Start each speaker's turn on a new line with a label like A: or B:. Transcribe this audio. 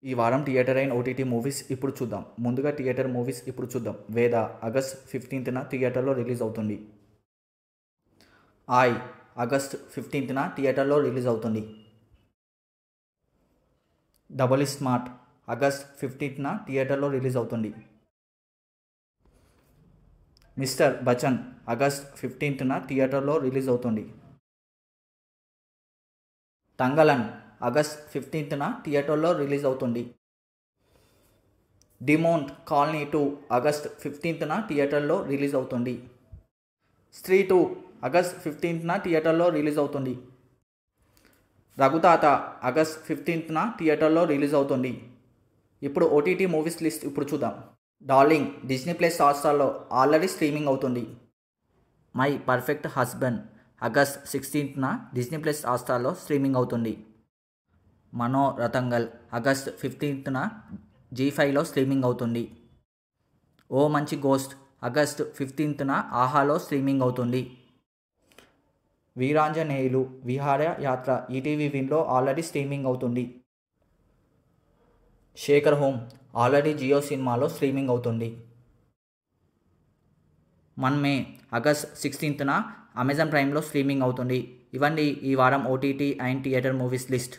A: ఈ వారం థియేటర్ అయిన ఓటీటీ మూవీస్ ఇప్పుడు చూద్దాం. ముందుగా థియేటర్ మూవీస్ ఇప్పుడు చూద్దాం. వేద ఆగస్ట్ 15న థియేటర్లో రిలీజ్ అవుతుంది. ఆయ్ ఆగస్ట్ 15న థియేటర్లో రిలీజ్ అవుతుంది. డబుల్ స్మార్ట్ ఆగస్ట్ 15న థియేటర్లో రిలీజ్ అవుతుంది. మిస్టర్ బచ్చన్ ఆగస్ట్ 15న థియేటర్లో రిలీజ్ అవుతుంది. తంగలన్ ఆగస్ట్ 15న థియేటర్లో రిలీజ్ అవుతుంది. డిమోంట్ కాలనీ 2 ఆగస్ట్ 15న థియేటర్లో రిలీజ్ అవుతుంది. స్త్రీ 2 ఆగస్ట్ 15న థియేటర్లో రిలీజ్ అవుతుంది. రఘుతాత ఆగస్ట్ 15న థియేటర్లో రిలీజ్ అవుతుంది. ఇప్పుడు ఓటీటీ మూవీస్ లిస్ట్ ఇప్పుడు చూద్దాం. డార్లింగ్ డిజ్నీ ప్లస్ హాట్స్టార్లో ఆల్రెడీ స్ట్రీమింగ్ అవుతుంది. మై పర్ఫెక్ట్ హస్బెండ్ ఆగస్ట్ 16న డిజ్నీ ప్లస్ హాట్స్టార్లో స్ట్రీమింగ్ అవుతుంది. మనో రతంగల్ ఆగస్ట్ 15న జీ5లో స్ట్రీమింగ్ అవుతుంది. ఓ మంచి గోస్ట్ ఆగస్ట్ 15న ఆహాలో స్ట్రీమింగ్ అవుతుంది. వీరాంజనేయులు విహారయాత్ర ఈటీవీ విన్లో ఆల్రెడీ స్ట్రీమింగ్ అవుతుంది. శేఖర్ హోమ్ ఆల్రెడీ జియో సినిమాలో స్ట్రీమింగ్ అవుతుంది. మన్మే ఆగస్ట్ 16న అమెజాన్ ప్రైమ్లో స్ట్రీమింగ్ అవుతుంది. ఇవ్వండి ఈ వారం OTT and theatre movies list.